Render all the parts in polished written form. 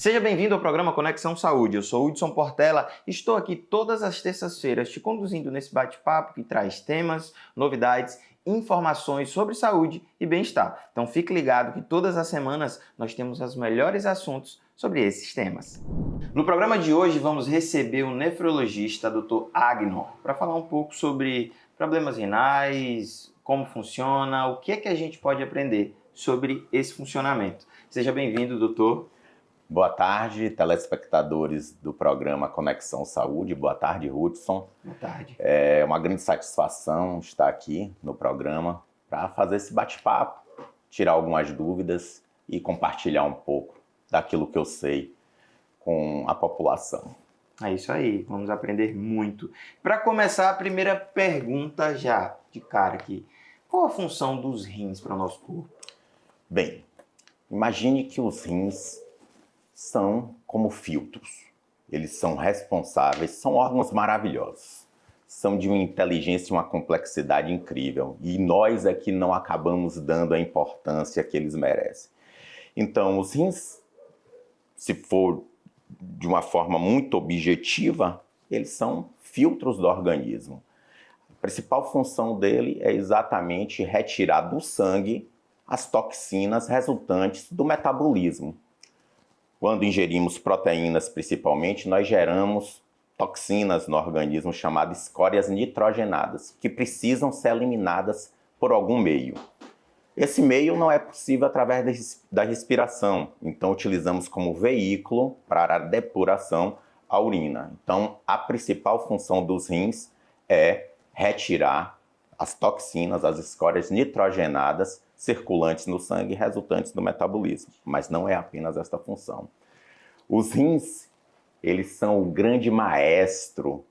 Seja bem-vindo ao programa Conexão Saúde. Eu sou Hudson Portela e estou aqui todas as terças-feiras te conduzindo nesse bate-papo que traz temas, novidades, informações sobre saúde e bem-estar. Então fique ligado que todas as semanas nós temos os melhores assuntos sobre esses temas. No programa de hoje vamos receber o nefrologista Dr. Agnor para falar um pouco sobre problemas renais, como funciona, o que é que a gente pode aprender sobre esse funcionamento. Seja bem-vindo, doutor. Boa tarde, telespectadores do programa Conexão Saúde. Boa tarde, Hudson. Boa tarde. É uma grande satisfação estar aqui no programa para fazer esse bate-papo, tirar algumas dúvidas e compartilhar um pouco daquilo que eu sei com a população. É isso aí, vamos aprender muito. Para começar, a primeira pergunta já de cara aqui. Qual a função dos rins para o nosso corpo? Bem, imagine que os rins são como filtros. Eles são responsáveis, são órgãos maravilhosos. São de uma inteligência e uma complexidade incrível. E nós é que não acabamos dando a importância que eles merecem. Então, os rins, se for de uma forma muito objetiva, eles são filtros do organismo. A principal função dele é exatamente retirar do sangue as toxinas resultantes do metabolismo. Quando ingerimos proteínas, principalmente, nós geramos toxinas no organismo chamadas escórias nitrogenadas, que precisam ser eliminadas por algum meio. Esse meio não é possível através da respiração, então utilizamos como veículo para a depuração a urina. Então, a principal função dos rins é retirar as toxinas, as escórias nitrogenadas circulantes no sangue resultantes do metabolismo, mas não é apenas esta função. Os rins, eles são o grande maestro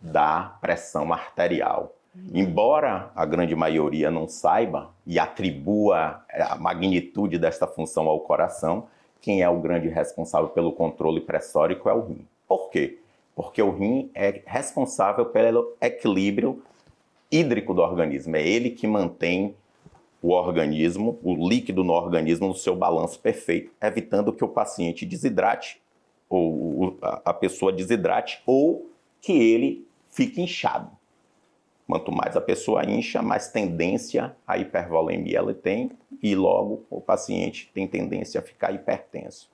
da pressão arterial. Embora a grande maioria não saiba e atribua a magnitude desta função ao coração, quem é o grande responsável pelo controle pressórico é o rim. Por quê? Porque o rim é responsável pelo equilíbrio hídrico do organismo. É ele que mantém o organismo, o líquido no organismo, no seu balanço perfeito, evitando que o paciente desidrate, ou a pessoa desidrate, ou que ele fique inchado. Quanto mais a pessoa incha, mais tendência à hipervolemia ela tem, e logo o paciente tem tendência a ficar hipertenso.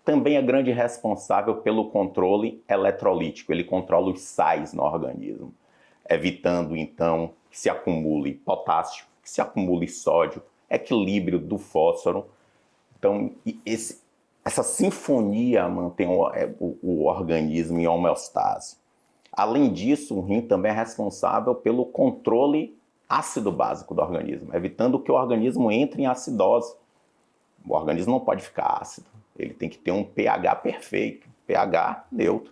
Também é grande responsável pelo controle eletrolítico, ele controla os sais no organismo, evitando então que se acumule potássio, que se acumule sódio, equilíbrio do fósforo. Então, essa sinfonia mantém o organismo em homeostase. Além disso, o rim também é responsável pelo controle ácido-básico do organismo, evitando que o organismo entre em acidose. O organismo não pode ficar ácido, ele tem que ter um pH perfeito, pH neutro.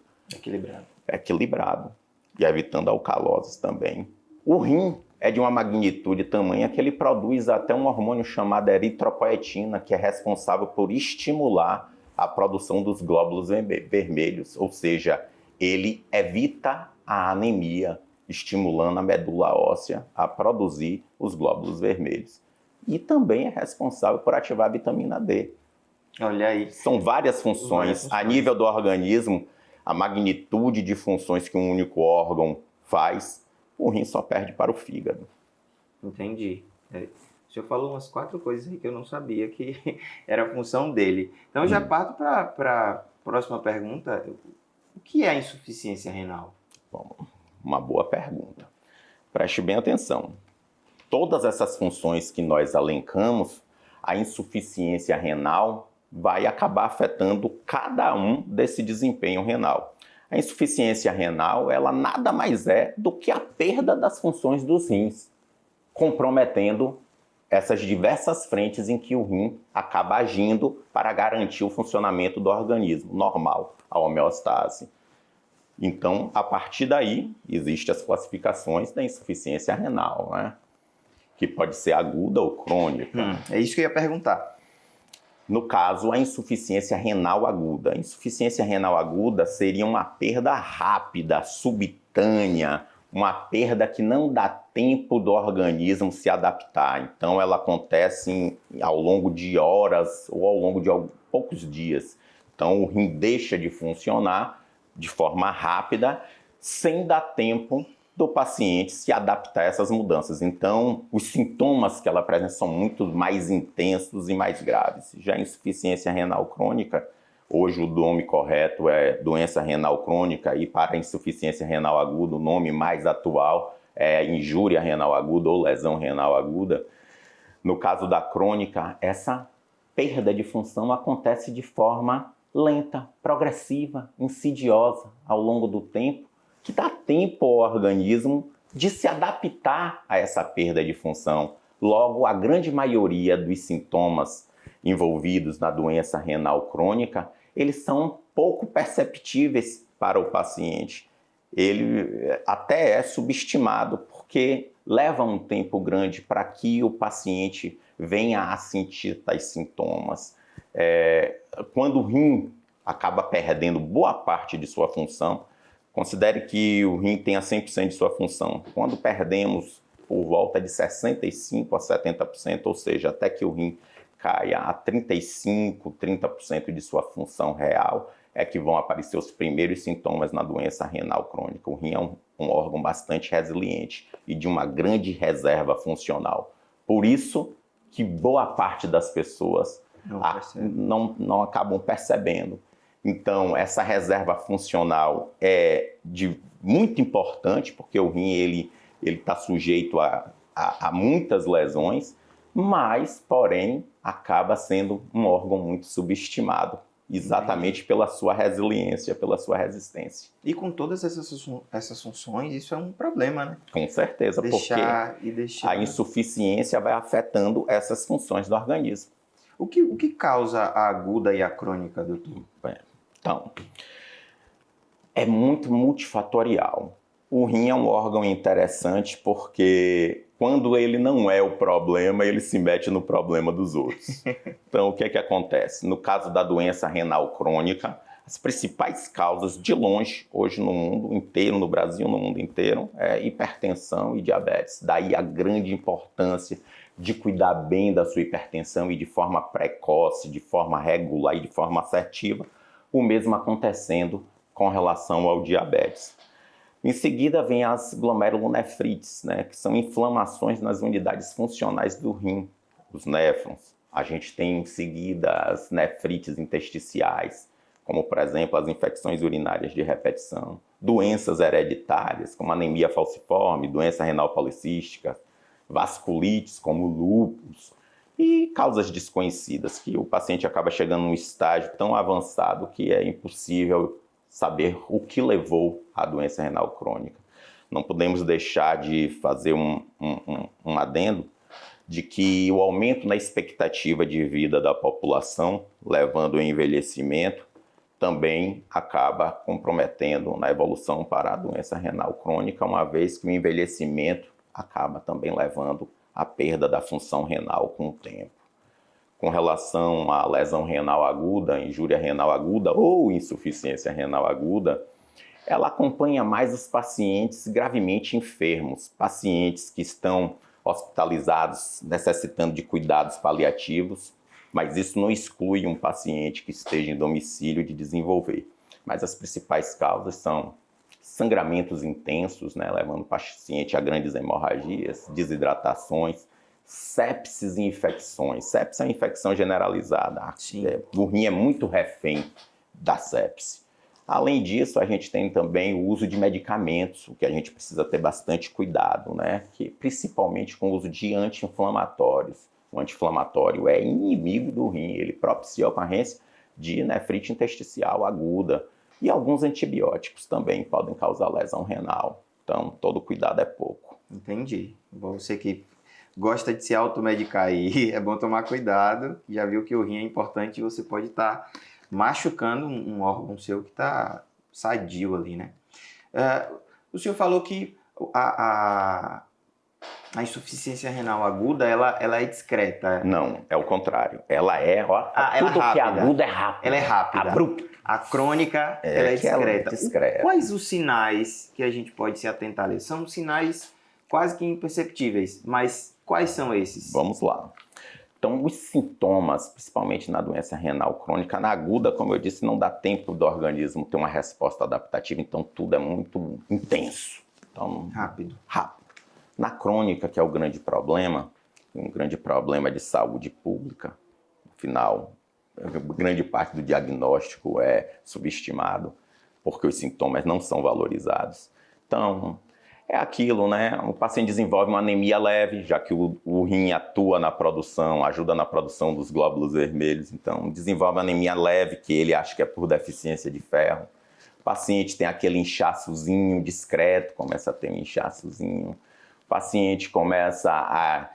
Equilibrado. E evitando alcaloses também. O rim é de uma magnitude tamanha que ele produz até um hormônio chamado eritropoetina, que é responsável por estimular a produção dos glóbulos vermelhos, ou seja, ele evita a anemia, estimulando a medula óssea a produzir os glóbulos vermelhos. E também é responsável por ativar a vitamina D. Olha aí. São várias funções. A nível do organismo, a magnitude de funções que um único órgão faz, o rim só perde para o fígado. Entendi. O senhor falou umas 4 coisas aí que eu não sabia que era a função dele. Então eu já parto para a próxima pergunta. O que é a insuficiência renal? Bom, uma boa pergunta. Preste bem atenção. Todas essas funções que nós elencamos, a insuficiência renal vai acabar afetando cada um desse desempenho renal. A insuficiência renal, ela nada mais é do que a perda das funções dos rins, comprometendo essas diversas frentes em que o rim acaba agindo para garantir o funcionamento do organismo normal, a homeostase. Então, a partir daí, existem as classificações da insuficiência renal, né? Que pode ser aguda ou crônica. É isso que eu ia perguntar. No caso, a insuficiência renal aguda. A insuficiência renal aguda seria uma perda rápida, subitânea, uma perda que não dá tempo do organismo se adaptar. Então, ela acontece ao longo de horas ou ao longo de poucos dias. Então, o rim deixa de funcionar de forma rápida, sem dar tempo do paciente se adaptar a essas mudanças. Então, os sintomas que ela apresenta são muito mais intensos e mais graves. Já a insuficiência renal crônica, hoje o nome correto é doença renal crônica, e para a insuficiência renal aguda, o nome mais atual é injúria renal aguda ou lesão renal aguda. No caso da crônica, essa perda de função acontece de forma lenta, progressiva, insidiosa ao longo do tempo, que dá tempo ao organismo de se adaptar a essa perda de função. Logo, a grande maioria dos sintomas envolvidos na doença renal crônica, eles são pouco perceptíveis para o paciente. Ele até é subestimado, porque leva um tempo grande para que o paciente venha a sentir tais sintomas. Quando o rim acaba perdendo boa parte de sua função, considere que o rim tenha 100% de sua função. Quando perdemos por volta de 65% a 70%, ou seja, até que o rim caia a 35%, 30% de sua função real, é que vão aparecer os primeiros sintomas na doença renal crônica. O rim é um órgão bastante resiliente e de uma grande reserva funcional. Por isso que boa parte das pessoas não acabam percebendo. Então, essa reserva funcional é muito importante, porque o rim ele está sujeito a muitas lesões, mas, porém, acaba sendo um órgão muito subestimado, exatamente pela sua resiliência, pela sua resistência. E com todas essas funções, isso é um problema, né? Com certeza, porque a insuficiência vai afetando essas funções do organismo. O que causa a aguda e a crônica, doutor? Então, é muito multifatorial. O rim é um órgão interessante porque quando ele não é o problema, ele se mete no problema dos outros. Então, o que é que acontece? No caso da doença renal crônica, as principais causas de longe, hoje no mundo inteiro, no Brasil, no mundo inteiro, é hipertensão e diabetes. Daí a grande importância de cuidar bem da sua hipertensão e de forma precoce, de forma regular e de forma assertiva, o mesmo acontecendo com relação ao diabetes. Em seguida vem as glomerulonefrites, né, que são inflamações nas unidades funcionais do rim, os néfrons. A gente tem em seguida as nefrites intersticiais, como por exemplo as infecções urinárias de repetição, doenças hereditárias como anemia falciforme, doença renal policística, vasculites como lúpus, e causas desconhecidas, que o paciente acaba chegando num estágio tão avançado que é impossível saber o que levou à doença renal crônica. Não podemos deixar de fazer um adendo de que o aumento na expectativa de vida da população, levando ao envelhecimento, também acaba comprometendo na evolução para a doença renal crônica, uma vez que o envelhecimento acaba também levando à perda da função renal com o tempo. Com relação à lesão renal aguda, injúria renal aguda ou insuficiência renal aguda, ela acompanha mais os pacientes gravemente enfermos, pacientes que estão hospitalizados, necessitando de cuidados paliativos, mas isso não exclui um paciente que esteja em domicílio de desenvolver. Mas as principais causas são sangramentos intensos, né, levando o paciente a grandes hemorragias, desidratações, sepses e infecções. Sepse é uma infecção generalizada. O rim é muito refém da sepse. Além disso, a gente tem também o uso de medicamentos, o que a gente precisa ter bastante cuidado, né? Que, principalmente com o uso de anti-inflamatórios. O anti-inflamatório é inimigo do rim, ele propicia a ocorrência de nefrite intersticial aguda. E alguns antibióticos também podem causar lesão renal. Então, todo cuidado é pouco. Entendi. Você que gosta de se automedicar aí, é bom tomar cuidado. Já viu que o rim é importante e você pode estar machucando um órgão seu que está sadio ali, né? O senhor falou que a insuficiência renal aguda, ela é discreta. Não, é o contrário. Ela é, tudo que é agudo é rápido. Ela é rápida. Abrupto. A crônica, ela é discreta. Ela é discreta. Quais os sinais que a gente pode se atentar ali? São sinais quase que imperceptíveis, mas quais são esses? Vamos lá. Então, os sintomas, principalmente na doença renal crônica, na aguda, como eu disse, não dá tempo do organismo ter uma resposta adaptativa, então tudo é muito intenso. Então, Rápido. Na crônica, que é o grande problema, um grande problema de saúde pública, afinal, grande parte do diagnóstico é subestimado, porque os sintomas não são valorizados. Então, é aquilo, né? O paciente desenvolve uma anemia leve, já que o rim atua na produção, ajuda na produção dos glóbulos vermelhos, então desenvolve uma anemia leve, que ele acha que é por deficiência de ferro. O paciente tem aquele inchaçozinho discreto, começa a ter um inchaçozinho. O paciente começa a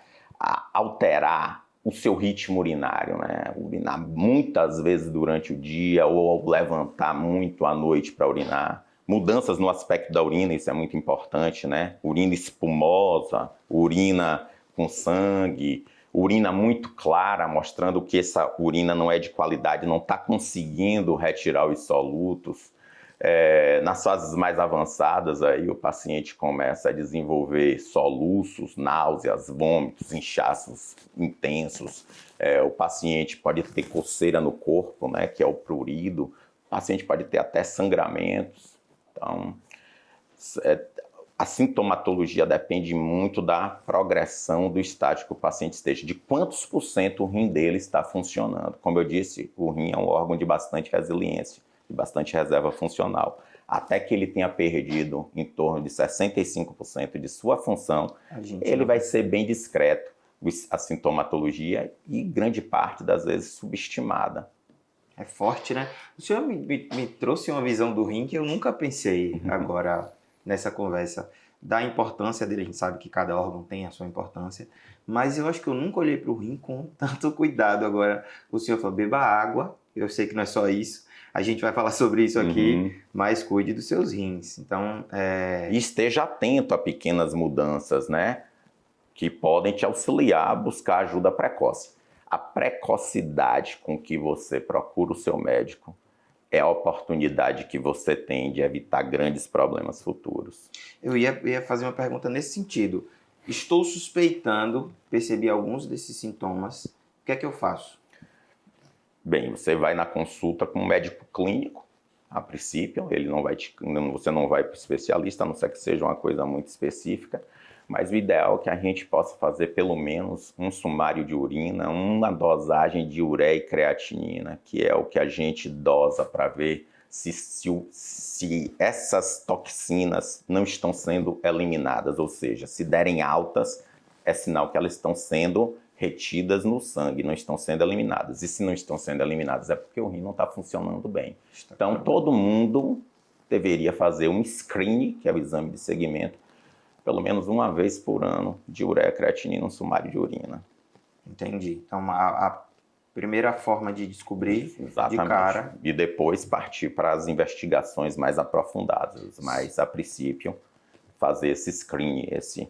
alterar o seu ritmo urinário, né? Urinar muitas vezes durante o dia ou levantar muito à noite para urinar. Mudanças no aspecto da urina, isso é muito importante, né? Urina espumosa, urina com sangue, urina muito clara, mostrando que essa urina não é de qualidade, não está conseguindo retirar os solutos. Nas fases mais avançadas, aí o paciente começa a desenvolver soluços, náuseas, vômitos, inchaços intensos. O paciente pode ter coceira no corpo, né, que é o prurido. O paciente pode ter até sangramentos. Então, a sintomatologia depende muito da progressão do estágio que o paciente esteja, de quantos por cento o rim dele está funcionando. Como eu disse, o rim é um órgão de bastante resiliência, de bastante reserva funcional. Até que ele tenha perdido em torno de 65% de sua função, ele vai ser bem discreto, a sintomatologia, e grande parte das vezes subestimada. É forte, né? O senhor me trouxe uma visão do rim que eu nunca pensei agora nessa conversa, da importância dele. A gente sabe que cada órgão tem a sua importância, mas eu acho que eu nunca olhei para o rim com tanto cuidado. Agora, o senhor falou, beba água, eu sei que não é só isso, a gente vai falar sobre isso aqui, mas cuide dos seus rins. Então, E esteja atento a pequenas mudanças, né? Que podem te auxiliar a buscar ajuda precoce. A precocidade com que você procura o seu médico é a oportunidade que você tem de evitar grandes problemas futuros. Eu ia fazer uma pergunta nesse sentido. Estou suspeitando, percebi alguns desses sintomas, o que é que eu faço? Bem, você vai na consulta com um médico clínico, a princípio, você não vai para o especialista, a não ser que seja uma coisa muito específica, mas o ideal é que a gente possa fazer pelo menos um sumário de urina, uma dosagem de ureia e creatinina, que é o que a gente dosa para ver se essas toxinas não estão sendo eliminadas, ou seja, se derem altas, é sinal que elas estão sendo retidas no sangue, não estão sendo eliminadas. E se não estão sendo eliminadas é porque o rim não está funcionando bem. Então, todo mundo deveria fazer um screening, que é o exame de segmento, pelo menos uma vez por ano, de ureia, creatinina, um sumário de urina. Entendi. Então, a primeira forma de descobrir, exatamente, de cara. E depois partir para as investigações mais aprofundadas, mas a princípio fazer esse screening, esse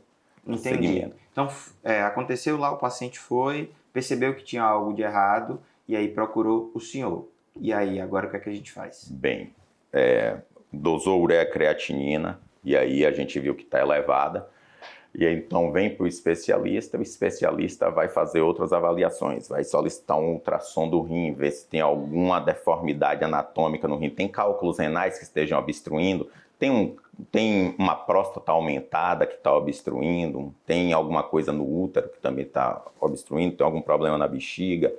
segmento. Então, aconteceu lá, o paciente foi, percebeu que tinha algo de errado e aí procurou o senhor. E aí, agora o que é que a gente faz? Bem, dosou ureia, creatinina, e aí a gente viu que está elevada, e aí, então vem para o especialista vai fazer outras avaliações, vai solicitar um ultrassom do rim, ver se tem alguma deformidade anatômica no rim, tem cálculos renais que estejam obstruindo, tem uma próstata aumentada que está obstruindo, tem alguma coisa no útero que também está obstruindo, tem algum problema na bexiga,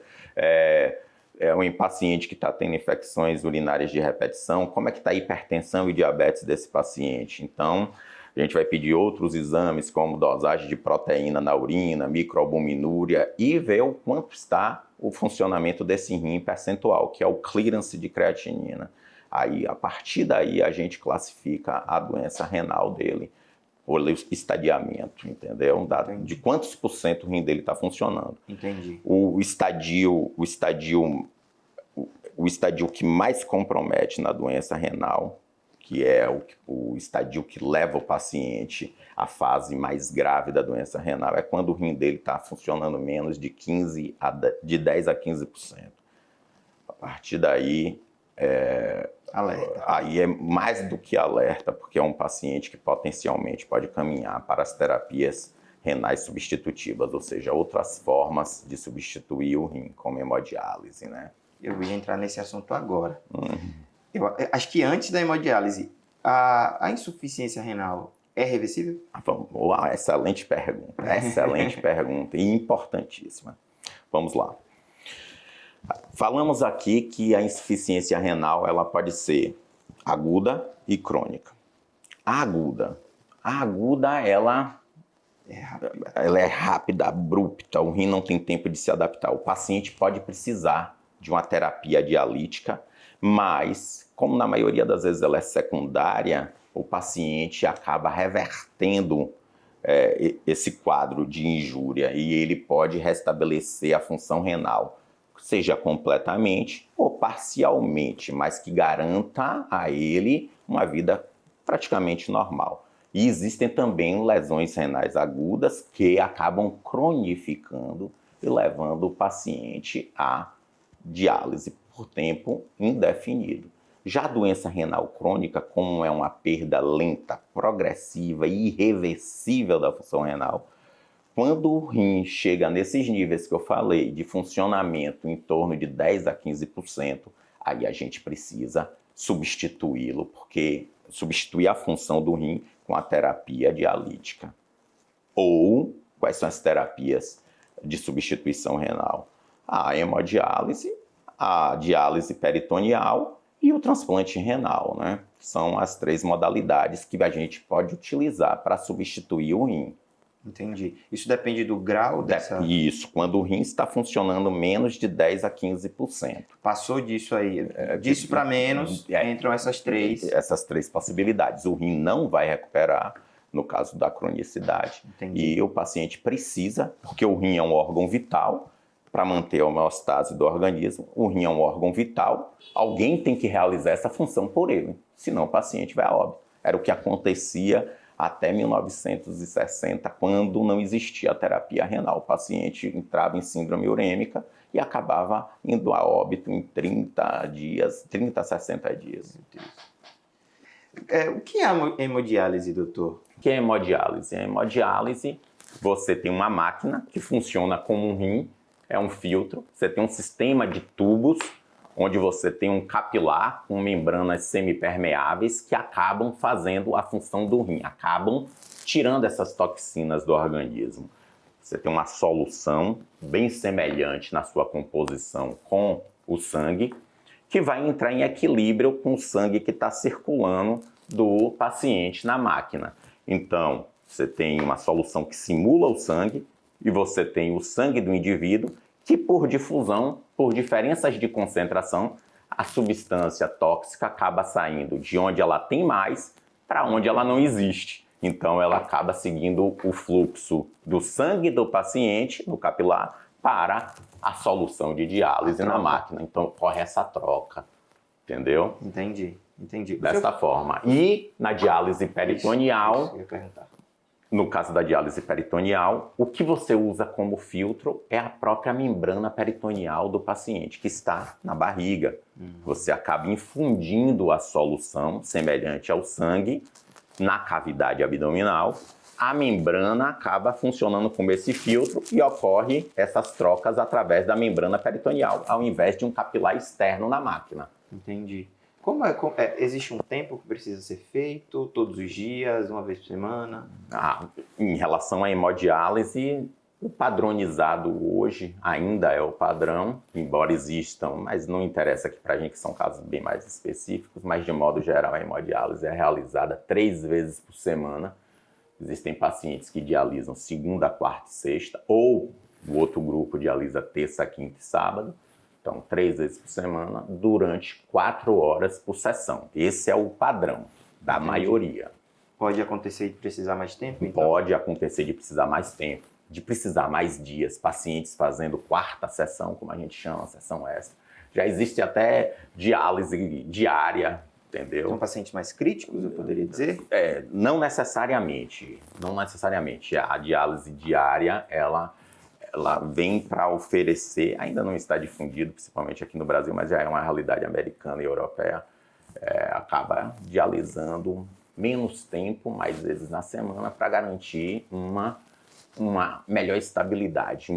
um paciente que está tendo infecções urinárias de repetição, como é que está a hipertensão e diabetes desse paciente? Então, a gente vai pedir outros exames, como dosagem de proteína na urina, microalbuminúria, e ver o quanto está o funcionamento desse rim percentual, que é o clearance de creatinina. Aí, a partir daí, a gente classifica a doença renal dele, por estadiamento, entendeu? De quantos por cento o rim dele está funcionando. Entendi. O estadio que mais compromete na doença renal, que é o estadio que leva o paciente à fase mais grave da doença renal, é quando o rim dele está funcionando menos de 10 a 15%. A partir daí, alerta. Aí é mais do que alerta, porque é um paciente que potencialmente pode caminhar para as terapias renais substitutivas, ou seja, outras formas de substituir o rim, como hemodiálise, né? Eu ia entrar nesse assunto agora. Eu acho que antes da hemodiálise, a insuficiência renal é reversível? Uau, excelente pergunta e importantíssima. Vamos lá. Falamos aqui que a insuficiência renal ela pode ser aguda e crônica. A aguda ela é rápida, abrupta, o rim não tem tempo de se adaptar. O paciente pode precisar de uma terapia dialítica, mas, como na maioria das vezes ela é secundária, o paciente acaba revertendo esse quadro de injúria e ele pode restabelecer a função renal, seja completamente ou parcialmente, mas que garanta a ele uma vida praticamente normal. E existem também lesões renais agudas que acabam cronificando e levando o paciente à diálise por tempo indefinido. Já a doença renal crônica, como é uma perda lenta, progressiva e irreversível da função renal, quando o rim chega nesses níveis que eu falei, de funcionamento em torno de 10 a 15%, aí a gente precisa substituí-lo, porque substituir a função do rim com a terapia dialítica. Ou, quais são as terapias de substituição renal? A hemodiálise, a diálise peritoneal e o transplante renal, né? São as 3 modalidades que a gente pode utilizar para substituir o rim. Entendi. Isso depende do grau dessa... Isso, quando o rim está funcionando menos de 10 a 15%. Passou disso aí, disso para menos, entram essas 3. Essas 3 possibilidades. O rim não vai recuperar, no caso da cronicidade. Entendi. E o paciente precisa, porque o rim é um órgão vital, para manter a homeostase do organismo, o rim é um órgão vital, alguém tem que realizar essa função por ele, senão o paciente vai a óbito. Era o que acontecia até 1960, quando não existia a terapia renal. O paciente entrava em síndrome urêmica e acabava indo a óbito em 30 a 60 dias. O que é a hemodiálise, doutor? O que é hemodiálise? A hemodiálise, você tem uma máquina que funciona como um rim, é um filtro, você tem um sistema de tubos, onde você tem um capilar com membranas semipermeáveis que acabam fazendo a função do rim, acabam tirando essas toxinas do organismo. Você tem uma solução bem semelhante na sua composição com o sangue, que vai entrar em equilíbrio com o sangue que está circulando do paciente na máquina. Então, você tem uma solução que simula o sangue e você tem o sangue do indivíduo que, por difusão, por diferenças de concentração, a substância tóxica acaba saindo de onde ela tem mais para onde ela não existe. Então, ela acaba seguindo o fluxo do sangue do paciente, no capilar, para a solução de diálise na máquina. Então, ocorre essa troca, entendeu? Entendi. Dessa forma. E na diálise peritoneal, isso eu ia perguntar. No caso da diálise peritoneal, o que você usa como filtro é a própria membrana peritoneal do paciente, que está na barriga. Você acaba infundindo a solução, semelhante ao sangue, na cavidade abdominal. A membrana acaba funcionando como esse filtro e ocorre essas trocas através da membrana peritoneal, ao invés de um capilar externo na máquina. Entendi. Existe um tempo que precisa ser feito? Todos os dias? Uma vez por semana? Em relação à hemodiálise, o padronizado hoje ainda é o padrão, embora existam, mas não interessa aqui para a gente, que são casos bem mais específicos, mas de modo geral a hemodiálise é realizada 3 vezes por semana. Existem pacientes que dialisam segunda, quarta e sexta, ou o outro grupo dialisa terça, quinta e sábado. Então, 3 vezes por semana, durante 4 horas por sessão. Esse é o padrão da maioria. Pode acontecer de precisar mais tempo? Então? Pode acontecer de precisar mais tempo, de precisar mais dias. Pacientes fazendo 4ª sessão, como a gente chama, sessão extra. Já existe até diálise diária, entendeu? São pacientes mais críticos, eu poderia dizer? Não necessariamente. Não necessariamente. A diálise diária, ela vem para oferecer, ainda não está difundido, principalmente aqui no Brasil, mas já é uma realidade americana e europeia, acaba dialisando menos tempo, mais vezes na semana, para garantir uma uma melhor estabilidade,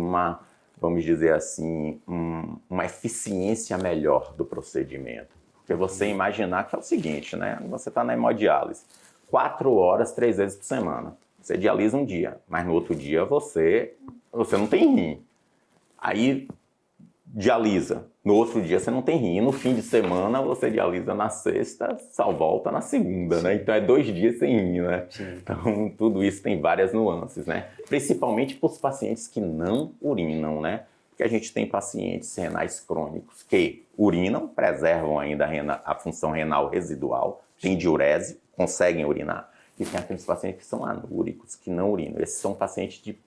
vamos dizer assim, uma eficiência melhor do procedimento. Porque você imaginar que é o seguinte, né? Você está na hemodiálise, 4 horas, 3 vezes por semana. Você dialisa um dia, mas no outro dia você não tem rim. Aí dialisa, no outro dia você não tem rim. E no fim de semana você dialisa na sexta, só volta na segunda, né? Então é 2 dias sem rim, né? Sim. Então tudo isso tem várias nuances, né? Principalmente para os pacientes que não urinam, né? Porque a gente tem pacientes renais crônicos que urinam, preservam ainda a função renal residual, tem diurese, conseguem urinar. E tem aqueles pacientes que são anúricos, que não urinam. Esses são pacientes de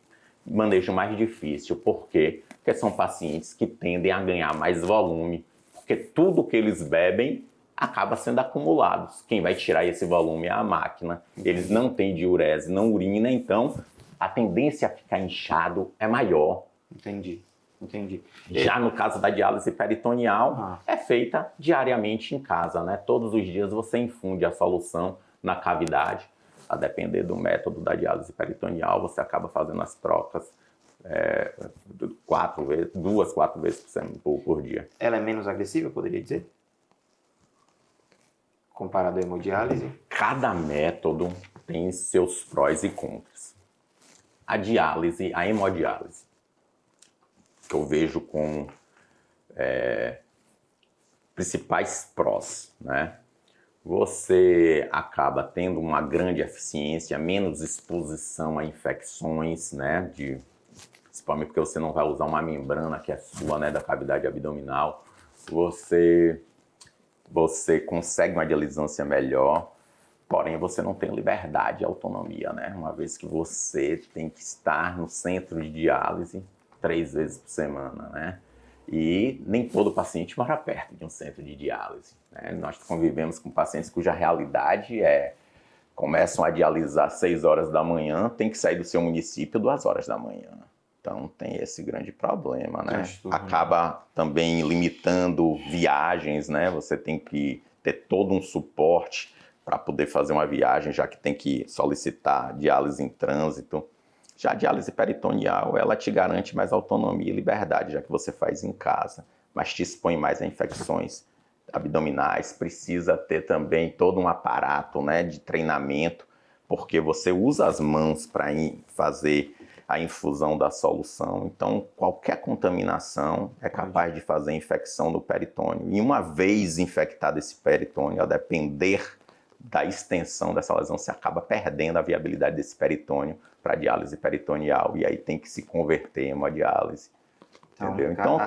manejo mais difícil. Por quê? Porque são pacientes que tendem a ganhar mais volume, porque tudo que eles bebem acaba sendo acumulado. Quem vai tirar esse volume é a máquina. Eles não têm diurese, não urina, então a tendência a ficar inchado é maior. Entendi. Já no caso da diálise peritoneal, é feita diariamente em casa, né? Todos os dias você infunde a solução na cavidade. A depender do método da diálise peritoneal, você acaba fazendo as trocas 4 vezes por dia. Ela é menos agressiva, eu poderia dizer? Comparado à hemodiálise? Cada método tem seus prós e contras. A diálise, a hemodiálise, que eu vejo com principais prós, né? Você acaba tendo uma grande eficiência, menos exposição a infecções, né? Principalmente porque você não vai usar uma membrana que é sua, né? Da cavidade abdominal. Você consegue uma dialisância melhor, porém você não tem liberdade e autonomia, né? Uma vez que você tem que estar no centro de diálise 3 vezes por semana, né? E nem todo paciente mora perto de um centro de diálise, né? Nós convivemos com pacientes cuja realidade começam a dialisar às 6 horas da manhã, tem que sair do seu município 2 horas da manhã. Então tem esse grande problema, né? Acaba também limitando viagens, né? Você tem que ter todo um suporte para poder fazer uma viagem, já que tem que solicitar diálise em trânsito. Já a diálise peritoneal, ela te garante mais autonomia e liberdade, já que você faz em casa, mas te expõe mais a infecções abdominais. Precisa ter também todo um aparato, né, de treinamento, porque você usa as mãos para fazer a infusão da solução. Então, qualquer contaminação é capaz de fazer infecção no peritônio. E uma vez infectado esse peritônio, a depender da extensão dessa lesão, você acaba perdendo a viabilidade desse peritônio para diálise peritoneal, e aí tem que se converter em hemodiálise. Entendeu? Então,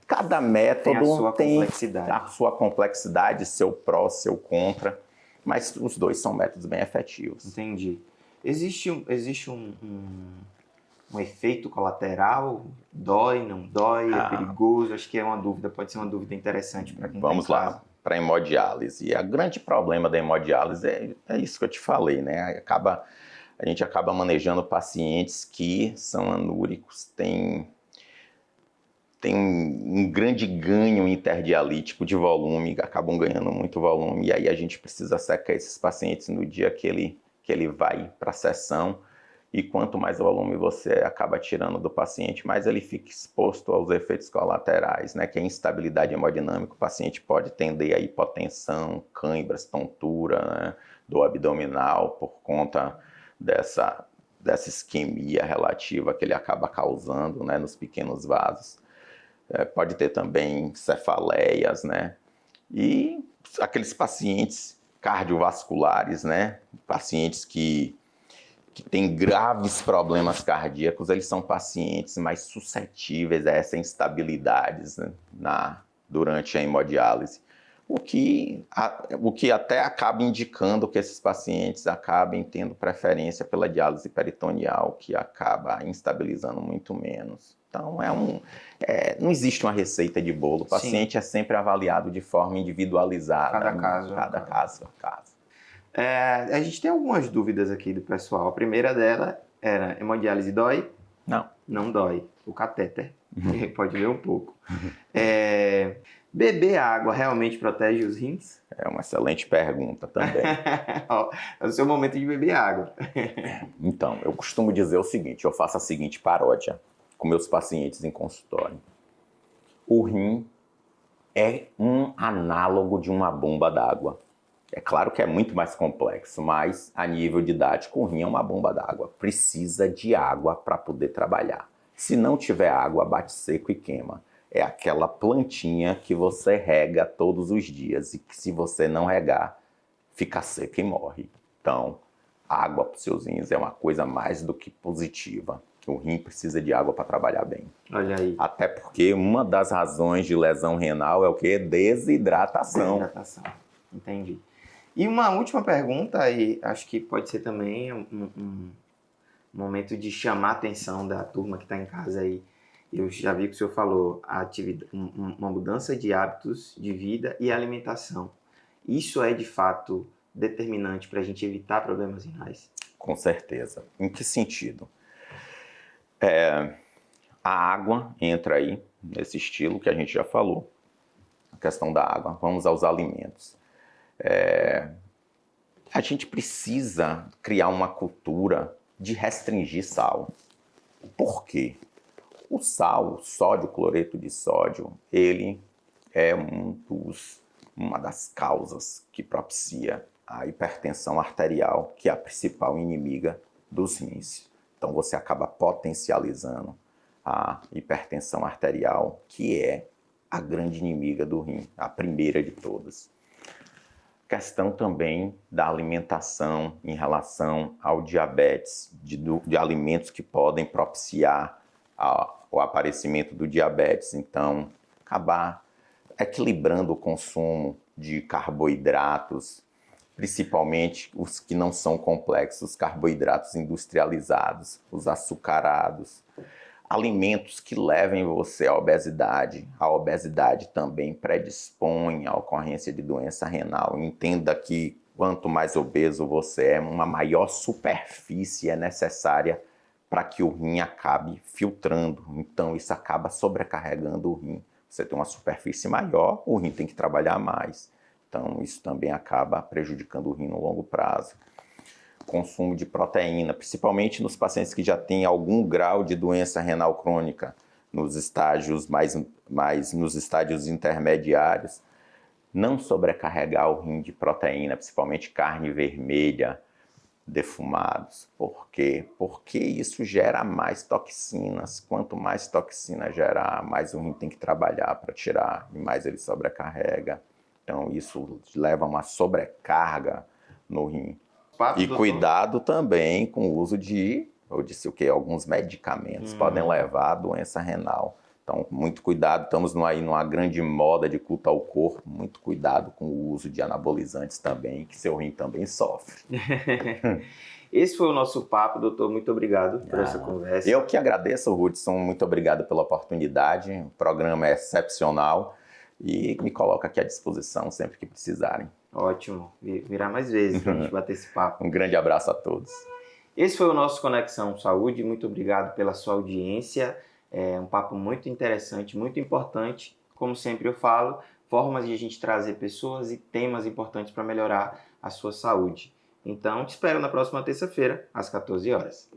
cada método tem a sua complexidade, seu pró, seu contra, mas os dois são métodos bem efetivos. Entendi. Existe um efeito colateral? Dói, não dói? É perigoso? Acho que é uma dúvida, pode ser uma dúvida interessante para quem está em casa. Vamos lá. Para a hemodiálise. O grande problema da hemodiálise é isso que eu te falei, né? A gente acaba manejando pacientes que são anúricos, tem um grande ganho interdialítico de volume, acabam ganhando muito volume, e aí a gente precisa secar esses pacientes no dia que ele vai para a sessão. E quanto mais volume você acaba tirando do paciente, mais ele fica exposto aos efeitos colaterais, né? Que é a instabilidade hemodinâmica. O paciente pode tender a hipotensão, cãibras, tontura, né? Do abdominal por conta dessa isquemia relativa que ele acaba causando, né? Nos pequenos vasos. Pode ter também cefaleias, né? E aqueles pacientes cardiovasculares, né? Pacientes que têm graves problemas cardíacos, eles são pacientes mais suscetíveis a essas instabilidades, né, durante a hemodiálise. O que até acaba indicando que esses pacientes acabem tendo preferência pela diálise peritoneal, que acaba instabilizando muito menos. Então, não existe uma receita de bolo. O paciente é sempre avaliado de forma individualizada. Cada caso. A gente tem algumas dúvidas aqui do pessoal. A primeira dela era: hemodiálise dói? Não. Não dói. O catéter? Pode ler um pouco. Beber água realmente protege os rins? É uma excelente pergunta também. Ó, é o seu momento de beber água. Então, eu costumo dizer o seguinte, eu faço a seguinte paródia com meus pacientes em consultório. O rim é um análogo de uma bomba d'água. É claro que é muito mais complexo, mas a nível didático, o rim é uma bomba d'água. Precisa de água para poder trabalhar. Se não tiver água, bate seco e queima. É aquela plantinha que você rega todos os dias e que se você não regar, fica seca e morre. Então, água para os seus rins é uma coisa mais do que positiva. O rim precisa de água para trabalhar bem. Olha aí. Até porque uma das razões de lesão renal é o quê? Desidratação. Desidratação. Entendi. E uma última pergunta, e acho que pode ser também um momento de chamar a atenção da turma que está em casa aí. Eu já vi que o senhor falou uma mudança de hábitos de vida e alimentação. Isso é, de fato, determinante para a gente evitar problemas renais? Com certeza. Em que sentido? A água entra aí, nesse estilo que a gente já falou. A questão da água. Vamos aos alimentos. A gente precisa criar uma cultura de restringir sal. Por quê? O sal, o sódio, cloreto de sódio, ele é uma das causas que propicia a hipertensão arterial, que é a principal inimiga dos rins. Então você acaba potencializando a hipertensão arterial, que é a grande inimiga do rim, a primeira de todas. Questão também da alimentação em relação ao diabetes, de alimentos que podem propiciar o aparecimento do diabetes. Então, acabar equilibrando o consumo de carboidratos, principalmente os que não são complexos, os carboidratos industrializados, os açucarados, alimentos que levem você à obesidade. A obesidade também predispõe à ocorrência de doença renal. Entenda que quanto mais obeso você é, uma maior superfície é necessária para que o rim acabe filtrando. Então isso acaba sobrecarregando o rim. Você tem uma superfície maior, o rim tem que trabalhar mais. Então isso também acaba prejudicando o rim no longo prazo. Consumo de proteína, principalmente nos pacientes que já têm algum grau de doença renal crônica, nos estágios nos estádios intermediários, não sobrecarregar o rim de proteína, principalmente carne vermelha, defumados. Por quê? Porque isso gera mais toxinas. Quanto mais toxina gerar, mais o rim tem que trabalhar para tirar e mais ele sobrecarrega. Então isso leva a uma sobrecarga no rim. E cuidado também com o uso alguns medicamentos podem levar à doença renal. Então, muito cuidado, estamos aí numa grande moda de culto ao corpo, muito cuidado com o uso de anabolizantes também, que seu rim também sofre. Esse foi o nosso papo, doutor, muito obrigado por essa conversa. Eu que agradeço, Hudson, muito obrigado pela oportunidade, o programa é excepcional e me coloco aqui à disposição sempre que precisarem. Ótimo, virá mais vezes para a gente bater esse papo. Um grande abraço a todos. Esse foi o nosso Conexão Saúde, muito obrigado pela sua audiência, é um papo muito interessante, muito importante, como sempre eu falo, formas de a gente trazer pessoas e temas importantes para melhorar a sua saúde. Então, te espero na próxima terça-feira, às 14 horas.